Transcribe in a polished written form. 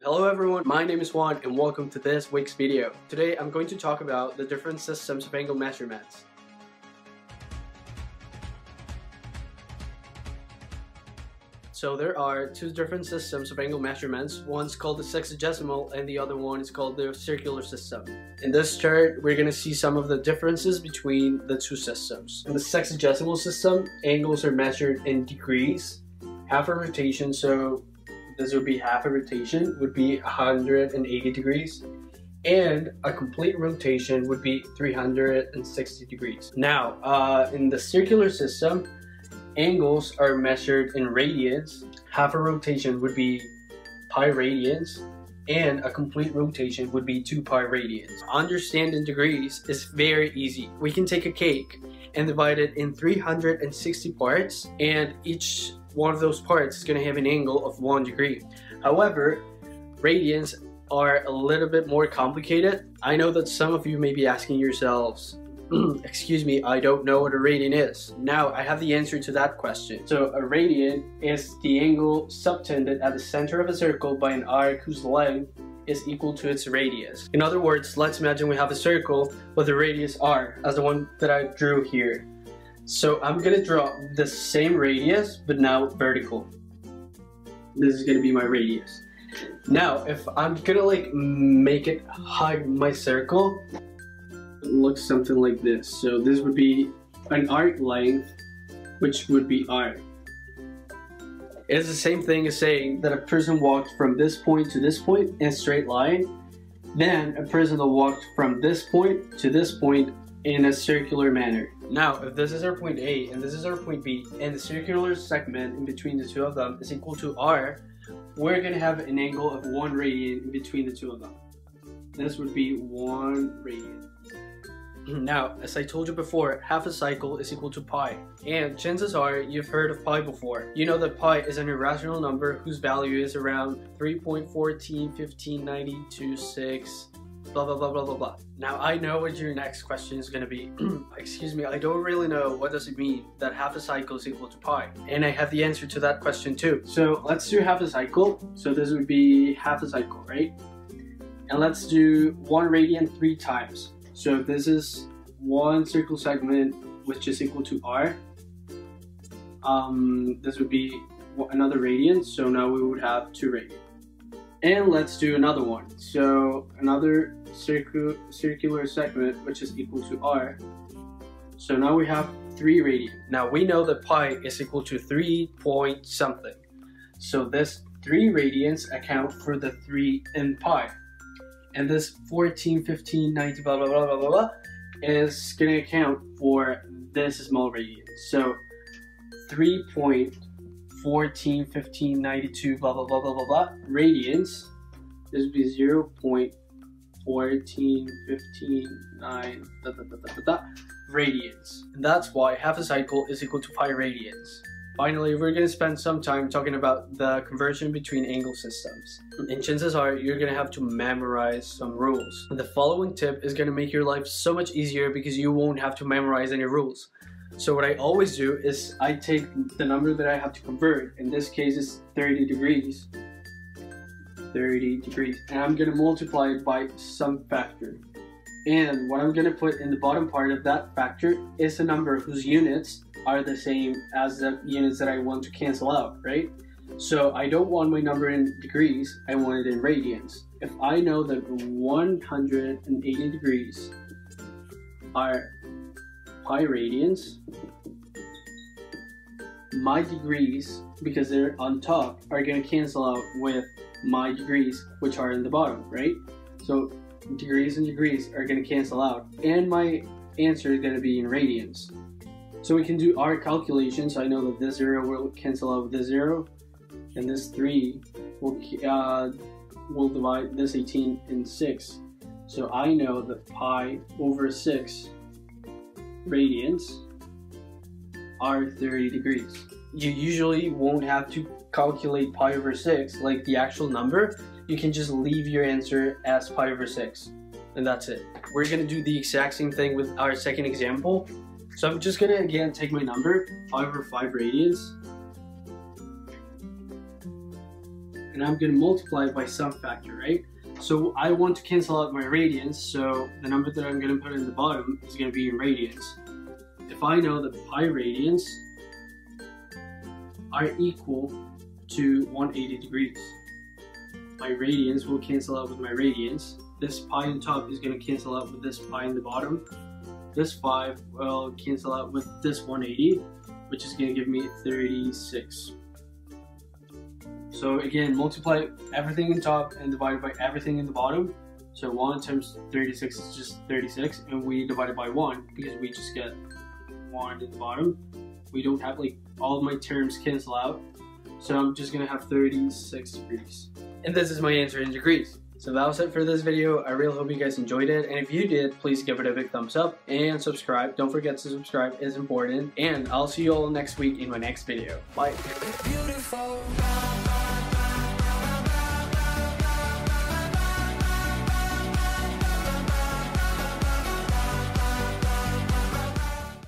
Hello everyone, my name is Juan and welcome to this week's video. Today I'm going to talk about the different systems of angle measurements. So there are two different systems of angle measurements. One's called the sexagesimal and the other one is called the circular system. In this chart, we're going to see some of the differences between the two systems. In the sexagesimal system, angles are measured in degrees. Half a rotation, so this would be half a rotation, would be 180 degrees. And a complete rotation would be 360 degrees. Now, in the circular system, angles are measured in radians. Half a rotation would be pi radians, and a complete rotation would be 2 pi radians. Understanding degrees is very easy. We can take a cake and divide it in 360 parts, and each one of those parts is going to have an angle of 1 degree. However, radians are a little bit more complicated. I know that some of you may be asking yourselves, excuse me, I don't know what a radian is. Now, I have the answer to that question. So a radian is the angle subtended at the center of a circle by an arc whose length is equal to its radius. In other words, let's imagine we have a circle with a radius r, as the one that I drew here. So I'm gonna draw the same radius, but now vertical. This is gonna be my radius. Now, if I'm gonna make it hide my circle, it looks something like this. So this would be an arc length, which would be r. It's the same thing as saying that a person walked from this point to this point in a straight line. Then a person that walked from this point to this point in a circular manner. Now, if this is our point A and this is our point B, and the circular segment in between the two of them is equal to r, we're going to have an angle of 1 radian in between the two of them. This would be 1 radian. Now, as I told you before, half a cycle is equal to pi. And chances are you've heard of pi before. You know that pi is an irrational number whose value is around 3.141592.6 blah blah blah blah blah blah. Now I know what your next question is going to be. Excuse me, I don't really know what does it mean that half a cycle is equal to pi. And I have the answer to that question too. So let's do half a cycle. So this would be half a cycle, right? And let's do 1 radian 3 times. So this is 1 circle segment which is equal to r. This would be another radian, so now we would have 2 radian. And let's do another one. So another circular segment which is equal to r. So now we have 3 radian. Now we know that pi is equal to 3 point something. So this 3 radians account for the 3 in pi. And this 14, 15, 90, blah, blah, blah, blah, blah, blah, is going to account for this small radian. So 3.14, 15, 92, blah, blah, blah, blah, blah, blah, radians. This would be 0.14, 15, 9, radians. And that's why half a cycle is equal to pi radians. Finally, we're going to spend some time talking about the conversion between angle systems. And chances are you're going to have to memorize some rules. And the following tip is going to make your life so much easier because you won't have to memorize any rules. So what I always do is I take the number that I have to convert. In this case, it's 30 degrees. 30 degrees. And I'm going to multiply it by some factor. And what I'm going to put in the bottom part of that factor is a number whose units are the same as the units that I want to cancel out, right? So I don't want my number in degrees, I want it in radians. If I know that 180 degrees are pi radians, my degrees, because they're on top, are going to cancel out with my degrees, which are in the bottom, right? So degrees and degrees are going to cancel out, and my answer is going to be in radians. So we can do our calculations. I know that this 0 will cancel out with this 0, and this 3 will divide this 18 in 6. So I know that pi over 6 radians are 30 degrees. You usually won't have to calculate pi over 6 like the actual number. You can just leave your answer as pi over 6, and that's it. We're going to do the exact same thing with our second example. So I'm just going to again take my number, pi over 5 radians, and I'm going to multiply it by some factor, right? So I want to cancel out my radians, so the number that I'm going to put in the bottom is going to be in radians. If I know that pi radians are equal to 180 degrees, my radians will cancel out with my radians. This pi on top is going to cancel out with this pi in the bottom. This 5 will cancel out with this 180, which is going to give me 36. So again, multiply everything in top and divide by everything in the bottom. So 1 times 36 is just 36, and we divide it by 1 because we just get 1 in the bottom. We don't have, like, all of my terms cancel out. So I'm just going to have 36 degrees. And this is my answer in degrees. So that was it for this video. I really hope you guys enjoyed it. And if you did, please give it a big thumbs up and subscribe. Don't forget to subscribe, it's important. And I'll see you all next week in my next video. Bye.